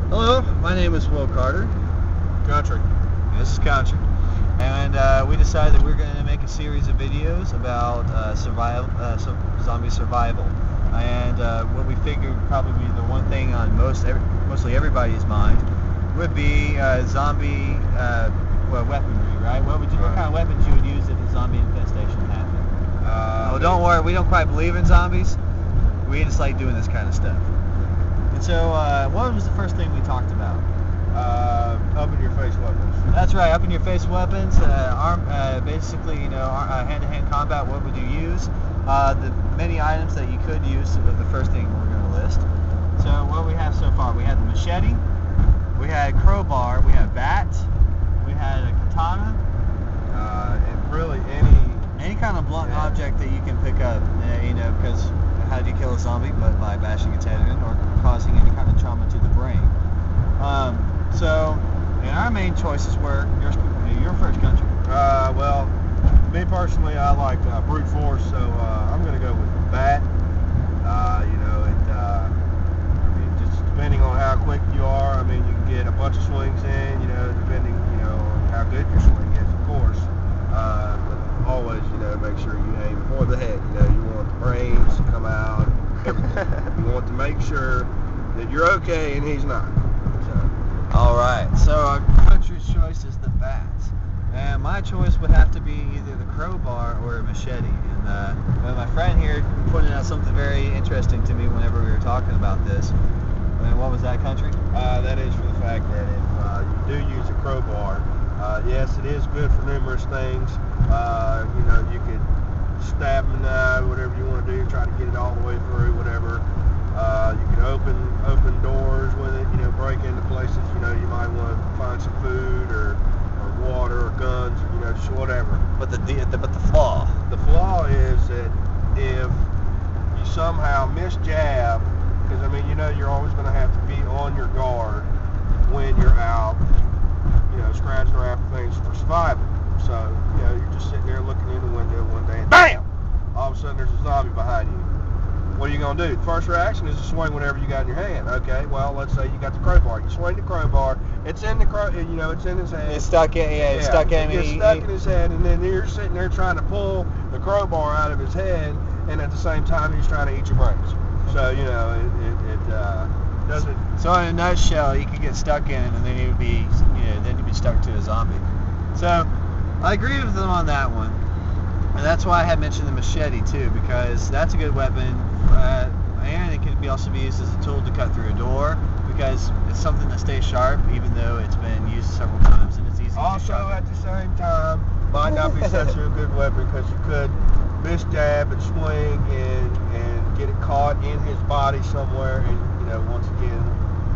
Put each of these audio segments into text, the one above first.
Hello, my name is Will Carter. Country. This is Country. And we decided that we're going to make a series of videos about zombie survival. And what we figured would probably be the one thing on mostly everybody's mind would be zombie weaponry, right? What kind of weapons you would use if a zombie infestation happened? Well, don't worry, we don't quite believe in zombies. We just like doing this kind of stuff. And so, what was the first thing we talked about? Up-in-your-face weapons. That's right, up-in-your-face weapons. Basically, hand-to-hand combat. What would you use? The many items that you could use. The first thing we're going to list. So, what we have so far? We had the machete. We had crowbar. We had bat. We had a katana. And really any kind of blunt object that you can pick up. Because how do you kill a zombie? But by bashing its head in or causing any kind of trauma to the brain. And our main choices were your first country. Well, me personally, I like brute force, so I'm going to go with bat. Just depending on how quick you are, I mean, you can get a bunch of swings in, depending, on how good your swing is, of course. But always, make sure you aim for the head. You want the brains to come out, everything. You want to make sure that you're okay and he's not. Alright, so our country's choice is the bat. And my choice would have to be either the crowbar or a machete. And my friend here pointed out something very interesting to me whenever we were talking about this. And what was that, country? That is for the fact that if you do use a crowbar, yes, it is good for numerous things. You could stab them in the eye, whatever you want to do, try to get it all the way through, whatever. You can open doors with it, break into places, you might want to find some food or water or guns, just whatever. But the flaw? The flaw is that if you somehow misjab, because you're always going to have to be on your guard when you're out, scratching around for things for survival. So, you're just sitting there looking in the window one day and BAM! All of a sudden there's a zombie behind you. What are you going to do? The first reaction is to swing whatever you got in your hand. Okay, well, let's say you got the crowbar. You swing the crowbar. It's in the it's in his hand. It's stuck in, it's stuck in. It's stuck in his head, and then you're sitting there trying to pull the crowbar out of his head, and at the same time he's trying to eat your brains. So, it doesn't... So in a nutshell, you could get stuck in it, and then you'd be, stuck to a zombie. So, I agree with them on that one. And that's why I had mentioned the machete too, because that's a good weapon, and it can also be used as a tool to cut through a door, because it's something that stays sharp, even though it's been used several times, and it's easy also, to sharpen. At the same time, might not be such a good weapon, because you could misjab and swing and get it caught in his body somewhere, and once again,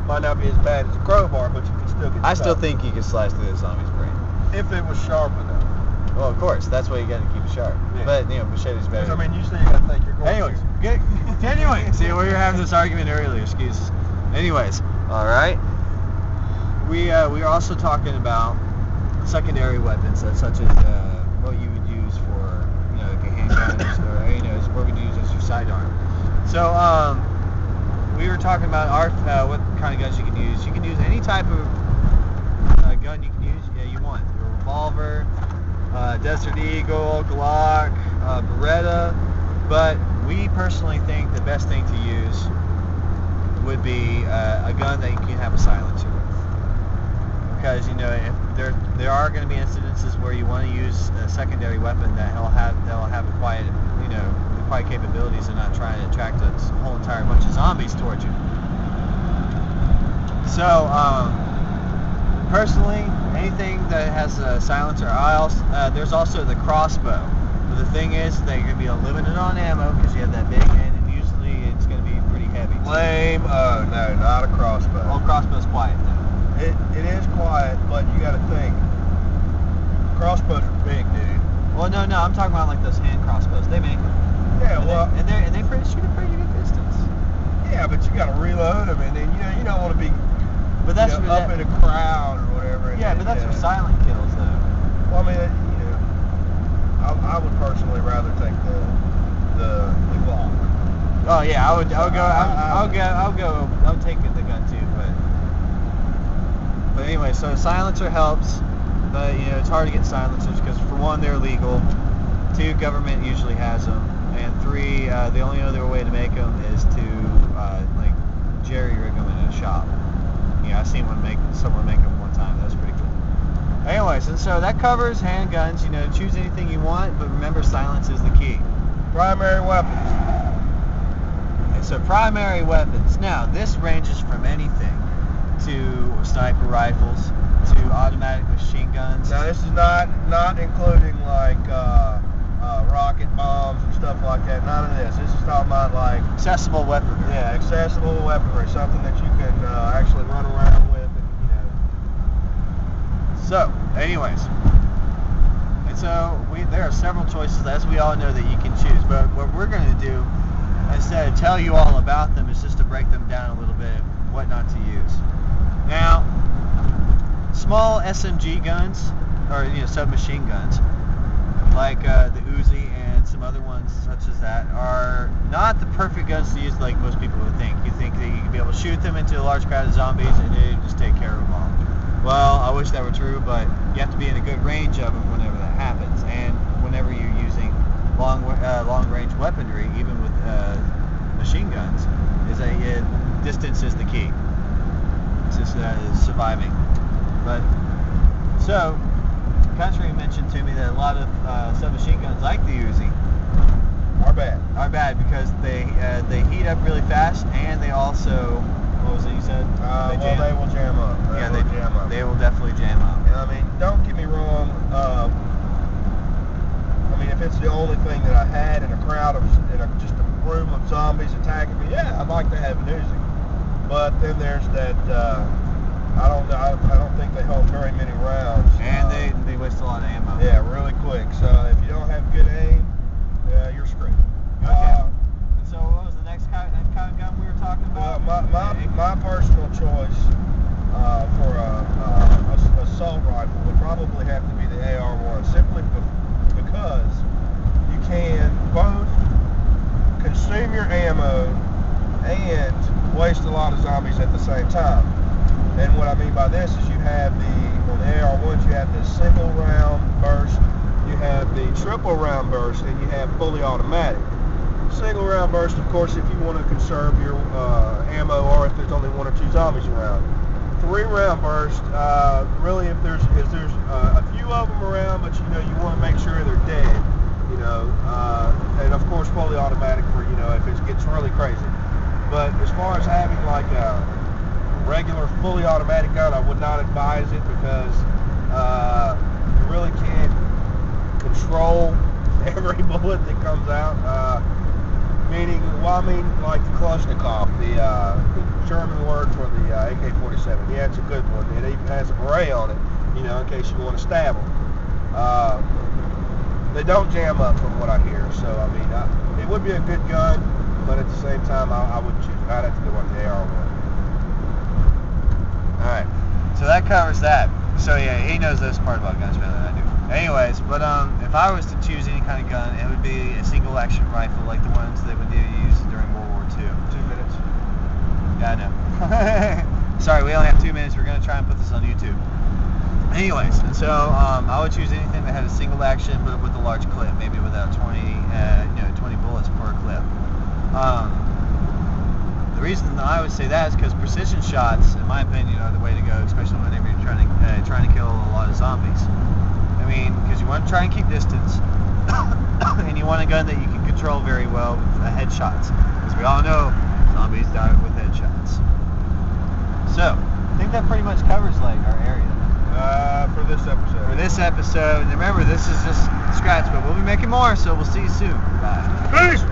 might not be as bad as a crowbar, but you can still get I still think you can slice through the zombie's brain. If it was sharp enough. Well, of course, that's why you got to keep it sharp. Yeah. But, machete's better. You still got to think you're going Anyways, continuing. See, we were having this argument earlier, excuses. Anyways, alright. We are also talking about secondary weapons, such as what you would use for, like a handgun, or, what would you use as your sidearm. So, we were talking about what kind of guns you can use. You can use any type of gun you can use, you want. A revolver, Desert Eagle, Glock, Beretta, but we personally think the best thing to use would be a gun that you can have a silencer with. Because if there are going to be incidences where you want to use a secondary weapon that'll have a quiet, the quiet capabilities and not trying to attract a whole entire bunch of zombies towards you. So, personally, anything that has a silencer, there's also the crossbow. But the thing is that you're going to be limited on ammo because you have that big hand, and usually it's going to be pretty heavy. Lame. Oh, no, not a crossbow. Oh, crossbow's quiet though. It is quiet, but you got to think. Crossbows are big, dude. Well, no, I'm talking about like those hand crossbows. They make them. Yeah, and they shoot a pretty good distance. Yeah, but you got to reload them, and then you don't want to be. But that's up in a crowd or whatever. Yeah, but that's for silent kills, though. Well, I would personally rather take the Glock. Oh yeah, I would take the gun too, but anyway, so silencer helps, but you know it's hard to get silencers because for one they're illegal, 2 government usually has them, and 3 the only other way to make them is to like jerry rig them in a shop. Yeah, I seen someone make them one time. That was pretty cool. Anyways, and so that covers handguns. You know, choose anything you want, but remember silence is the key. Primary weapons. And so primary weapons. Now this ranges from anything to sniper rifles to automatic machine guns. Now this is not including like rocket bombs and stuff like that. None of this. This is talking about like accessible weaponry. Yeah, accessible weaponry, something that you can actually run around with. And, you know. So, anyways, and so there are several choices, as we all know, that you can choose. But what we're going to do, instead of tell you all about them, is just to break them down a little bit, what not to use. Now, small SMG guns, or submachine guns, like the Uzi and some other ones such as that, are not the perfect guns to use like most people would think. You think that you can be able to shoot them into a large crowd of zombies and they just take care of them all. Well, I wish that were true, but you have to be in a good range of them whenever that happens, and whenever you're using long-range weaponry, even with machine guns, distance is the key. It's just surviving. But so. Country mentioned to me that a lot of submachine guns like the Uzi are bad because they heat up really fast, and they also, what was it you said? They will jam up. They will definitely jam up. And I mean, don't get me wrong. I mean, if it's the only thing that I had in a crowd of just a room of zombies attacking me, yeah, I'd like to have an Uzi. But then there's that. I don't think they hold very many rounds. And they waste a lot of ammo. Yeah, really quick. So if you don't have good aim, you're screwed. Okay. And so what was the next kind of gun we were talking about? My personal choice for a assault rifle would probably have to be the AR-1, simply because you can both consume your ammo and waste a lot of zombies at the same time. And what I mean by this is you have on the AR-1s, you have the single round burst, you have the triple round burst, and you have fully automatic. Single round burst, of course, if you want to conserve your ammo or if there's only 1 or 2 zombies around. 3 round burst, really if there's a few of them around, but you want to make sure they're dead, and of course fully automatic for, if it gets really crazy. But as far as having like a regular fully automatic gun, I would not advise it because you really can't control every bullet that comes out. Meaning, like the Kalashnikov, the German word for the AK-47. Yeah, it's a good one. It even has a beret on it, in case you want to stab them. They don't jam up from what I hear, so I mean, it would be a good gun, but at the same time, I wouldn't choose it. I'd have to go with the AR-1. Alright, so that covers that. So yeah, he knows this part about guns better than I do. Anyways, but if I was to choose any kind of gun, it would be a single action rifle like the ones they would use during World War II. 2 minutes. Yeah, I know. Sorry, we only have 2 minutes. We're going to try and put this on YouTube. Anyways, and so I would choose anything that had a single action but with a large clip, maybe with a 20 bullets per clip. The reason that I would say that is because precision shots, in my opinion, are the way to go, especially whenever you're trying to kill a lot of zombies. I mean, because you want to try and keep distance, and you want a gun that you can control very well with headshots. Because we all know zombies die with headshots. So, I think that pretty much covers like our area. For this episode. For this episode, and remember, this is just scratch, but we'll be making more, so we'll see you soon. Bye. Peace!